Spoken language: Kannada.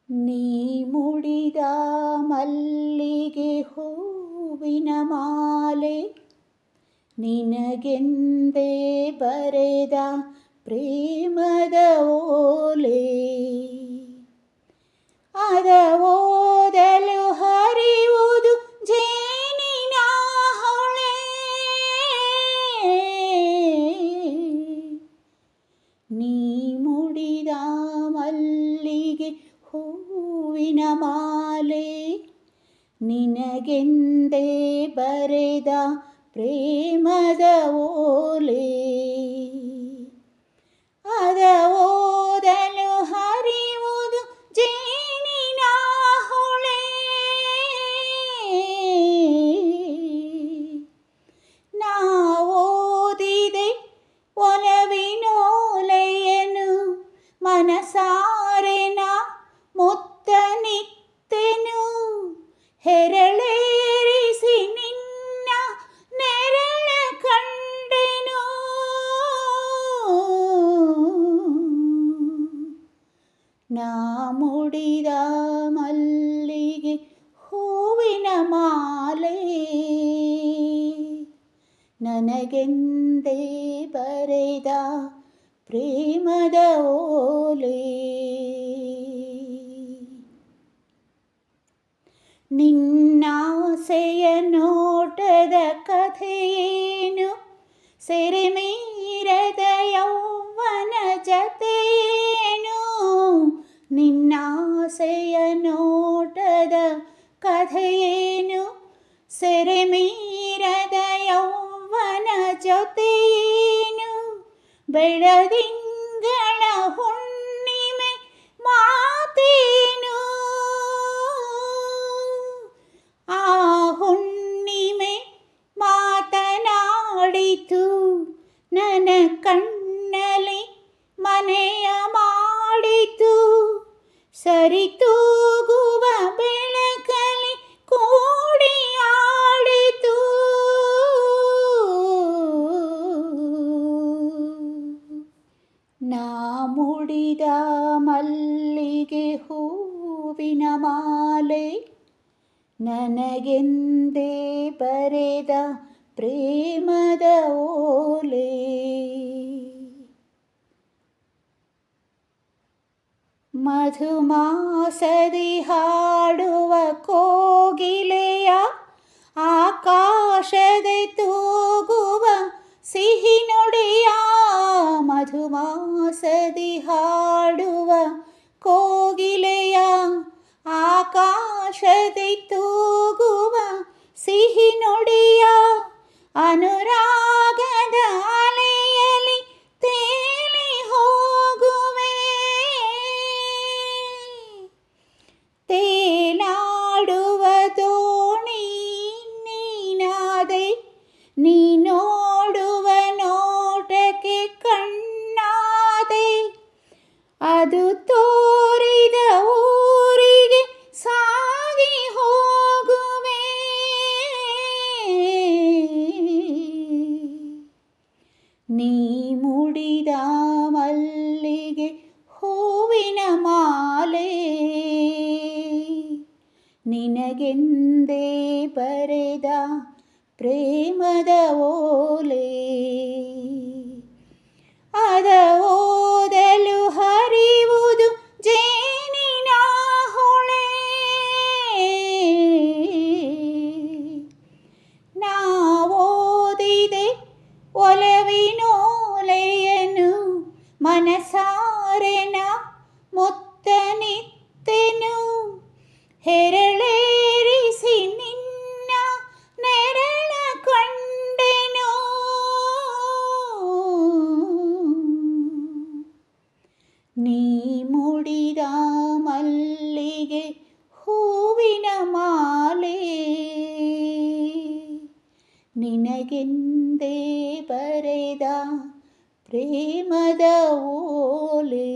ನೀ ಮುಡಿದ ಮಲ್ಲಿಗೆ ಹೂವಿನ ಮಾಲೆ, ನಿನಗೆಂದೇ ಬರೆದ ಪ್ರೇಮದ ಓಲೆ. ಅದ ಓದಲು ಹರಿಯುವುದು ಜೇನಿನ ಹೊಳೆ. ನೀ ಮುಡಿದ ಮಲ್ಲಿಗೆ ಹೂವಿನ ಮಾಲೆ, ನಿನಗೆಂದೇ ಬರೆದ ಪ್ರೇಮದ ಓಲೆ. ಅದ ಓದಲು ಹರಿಯುವುದು ಜೇನಿನ ಹೊಳೆ. ನಾ ಓದಿದೆ ಒಲವಿನೋಲೆಯನು, ಮನಸಾರೆನ ಮುತ್ತನಿತ್ತೆನು. ಹೆರಳೇರಿಸಿ ನಿನ್ನ ನೆರಳ ಕಂಡೆನು. ನಾ ಮುಡಿದ ಮಲ್ಲಿಗೆ ಹೂವಿನ ಮಾಲೆ, ನನಗೆಂದೇ ಬರೆದ ಪ್ರೇಮದ ಓಲೆ. ನಿನ್ನಾಸೆಯ ನೋಟದ ಕಥೆಯೇನು, ಸೆರೆಮೀರದ ಯೌವನ ಜತೆಯೇನು. ನಿನ್ನಾಸೆಯ ನೋಟದ ಕಥೆಯೇನು, ಸೆರೆಮೀರದ ಯೌವನ ಜೊತೆಯೇನು. ಬೆಳದಿಂಗಳ ಹುಣ್ಣಿಮೆ ಮಾತೇನು, ಆ ಹುಣ್ಣಿಮೆ ಮಾತನಾಡಿತು ನನ್ನ ಕಣ್ಣಲ್ಲಿ ಮನೆಯ ಮಾಡಿತು. ಸರಿತೂಗುವ ಬೆಳಕಲ್ಲಿ ಕೂಡಿ ಆಡಿತು. ನಾ ಮುಡಿದ ಮಲ್ಲಿಗೆ ಹೂವಿನ ಮಾಲೆ, ನನಗೆಂದೇ ಬರೆದ ಪ್ರೇಮದ ಓಲೆ. ಮಧುಮಾಸದಿ ಹಾಡುವ ಕೋಗಿಲೆಯ, ಆಕಾಶದೆ ತೂಗುವ ಸಿಹಿ ನುಡಿಯ. ಮಧುಮಾಸದಿ ಹಾಡುವ ಕೋಗಿಲೆಯ, ಆಕಾಶದೆ ತೂಗುವ ಸಿಹಿ ನುಡಿಯ. ಅನುರಾಗದ ಅಲೆಯಲ್ಲಿ ತೇಲಿ ಹೋಗುವೆ, ತೇಲಾಡುವ ದೋಣಿ ನೀನಾದೆ. ನೀ ನೋಡುವ ನೋಟಕ್ಕೆ ಕಣ್ಣಾದೆ, ಅದು ತೋರಿದ ಊರಿಗೆ ಸಾಗಿ ಹೋಗುವೆ. ನೀ ಮುಡಿದ ಮಲ್ಲಿಗೆ ಹೂವಿನ ಮಾಲೆ, ನಿನಗೆಂದೇ ಬರೆದ ಪ್ರೇಮದ ಓಲೆ. ಅದ ಓದಲು ಹರಿಯುವುದು ಜೇನಿನ ಹೊಳೆ. ನಾ ಓದಿದೆ ಒಲವಿನೋಲೆಯನು, ಮನಸಾರೆನ ಮುತ್ತನಿತ್ತೆನು. ಹೆರಳೇರಿಸಿ ನಿನ್ನ ನೆರಳ ಕಂಡೆನು. ನೀ ಮುಡಿದ ಮಲ್ಲಿಗೆ ಹೂವಿನ ಮಾಲೆ, ನಿನಗೆಂದೇ ಬರೆದ ಪ್ರೇಮದ ಓಲೆ.